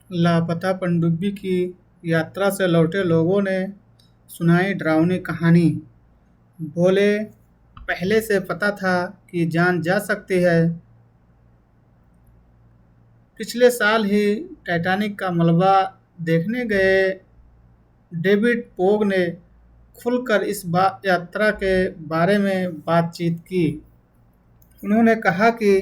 लापता पनडुब्बी की यात्रा से लौटे लोगों ने सुनाई डरावनी कहानी। बोले, पहले से पता था कि जान जा सकती है। पिछले साल ही टाइटैनिक का मलबा देखने गए डेविड पोग ने खुलकर इस यात्रा के बारे में बातचीत की। उन्होंने कहा कि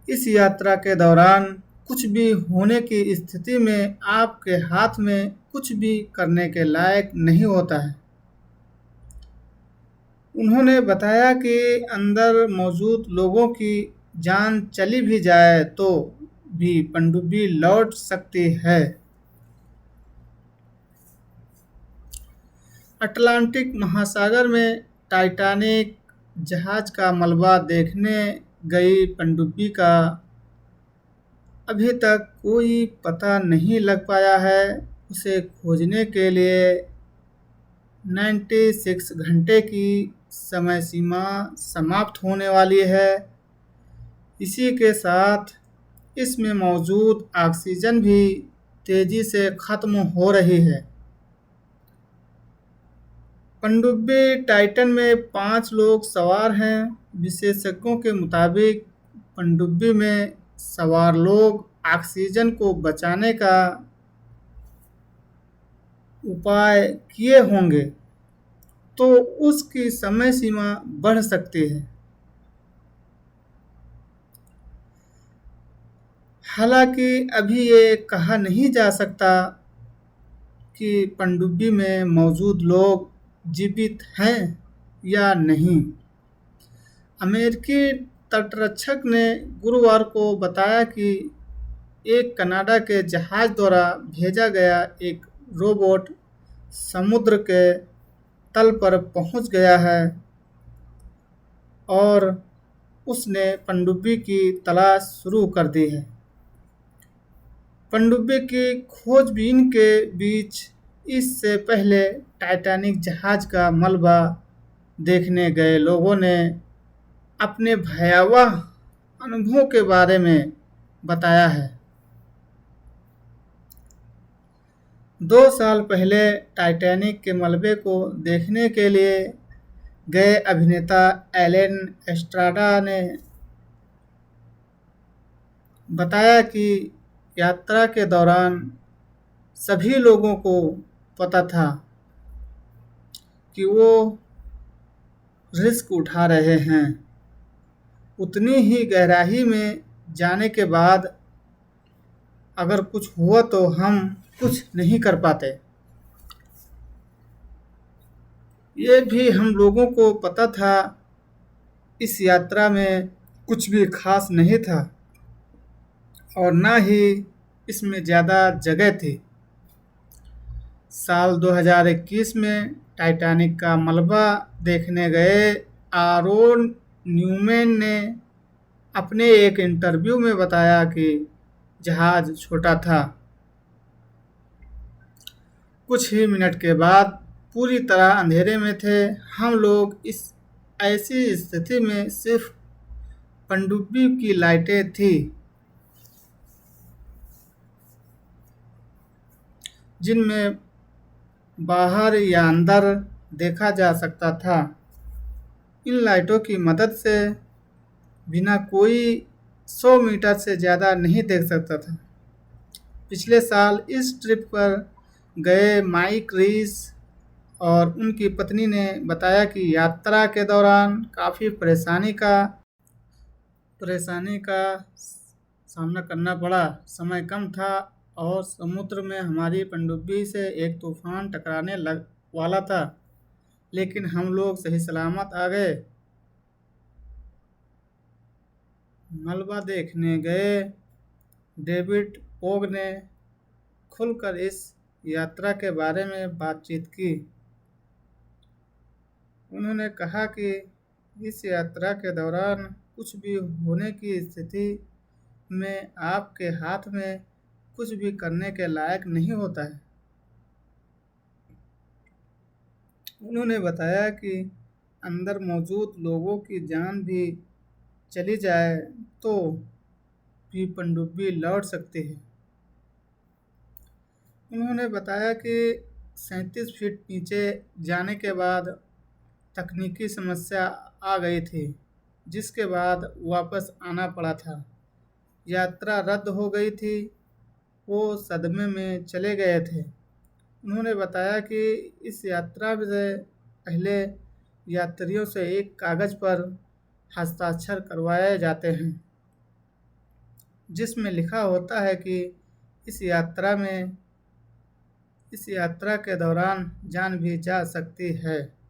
इस यात्रा के दौरान कुछ भी होने की स्थिति में आपके हाथ में कुछ भी करने के लायक नहीं होता है। उन्होंने बताया कि अंदर मौजूद लोगों की जान चली भी जाए तो भी पनडुब्बी लौट सकती है। अटलांटिक महासागर में टाइटैनिक जहाज का मलबा देखने गई पनडुब्बी का अभी तक कोई पता नहीं लग पाया है। उसे खोजने के लिए 96 घंटे की समय सीमा समाप्त होने वाली है। इसी के साथ इसमें मौजूद ऑक्सीजन भी तेजी से खत्म हो रही है। पनडुब्बी टाइटन में 5 लोग सवार हैं। विशेषज्ञों के मुताबिक पनडुब्बी में सवार लोग ऑक्सीजन को बचाने का उपाय किए होंगे तो उसकी समय सीमा बढ़ सकती है। हालांकि अभी ये कहा नहीं जा सकता कि पनडुब्बी में मौजूद लोग जीवित हैं या नहीं। अमेरिकी तटरक्षक ने गुरुवार को बताया कि एक कनाडा के जहाज द्वारा भेजा गया एक रोबोट समुद्र के तल पर पहुंच गया है और उसने पनडुब्बी की तलाश शुरू कर दी है। पनडुब्बी की खोजबीन के बीच इससे पहले टाइटैनिक जहाज का मलबा देखने गए लोगों ने अपने भयावह अनुभवों के बारे में बताया है। 2 साल पहले टाइटैनिक के मलबे को देखने के लिए गए अभिनेता एलन एस्ट्राडा ने बताया कि यात्रा के दौरान सभी लोगों को पता था कि वो रिस्क उठा रहे हैं। उतनी ही गहराई में जाने के बाद अगर कुछ हुआ तो हम कुछ नहीं कर पाते। ये भी हम लोगों को पता था। इस यात्रा में कुछ भी खास नहीं था और न ही इसमें ज़्यादा जगह थी। साल 2021 में टाइटैनिक का मलबा देखने गए आरोन न्यूमैन ने अपने एक इंटरव्यू में बताया कि जहाज छोटा था। कुछ ही मिनट के बाद पूरी तरह अंधेरे में थे। हम लोग इस ऐसी स्थिति में सिर्फ पनडुब्बी की लाइटें थी जिनमें बाहर या अंदर देखा जा सकता था। इन लाइटों की मदद से बिना कोई 100 मीटर से ज़्यादा नहीं देख सकता था। पिछले साल इस ट्रिप पर गए माइक रीस और उनकी पत्नी ने बताया कि यात्रा के दौरान काफ़ी परेशानी का सामना करना पड़ा। समय कम था और समुद्र में हमारी पनडुब्बी से एक तूफान टकराने लग वाला था, लेकिन हम लोग सही सलामत आ गए। मलबा देखने गए डेविड पोग ने खुलकर इस यात्रा के बारे में बातचीत की। उन्होंने कहा कि इस यात्रा के दौरान कुछ भी होने की स्थिति में आपके हाथ में कुछ भी करने के लायक नहीं होता है। उन्होंने बताया कि अंदर मौजूद लोगों की जान भी चली जाए तो भी पनडुब्बी लौट सकती है। उन्होंने बताया कि 37 फीट नीचे जाने के बाद तकनीकी समस्या आ गई थी, जिसके बाद वापस आना पड़ा था। यात्रा रद्द हो गई थी। वो सदमे में चले गए थे। उन्होंने बताया कि इस यात्रा से पहले यात्रियों से एक कागज़ पर हस्ताक्षर करवाए जाते हैं, जिसमें लिखा होता है कि इस यात्रा में इस यात्रा के दौरान जान भी जा सकती है।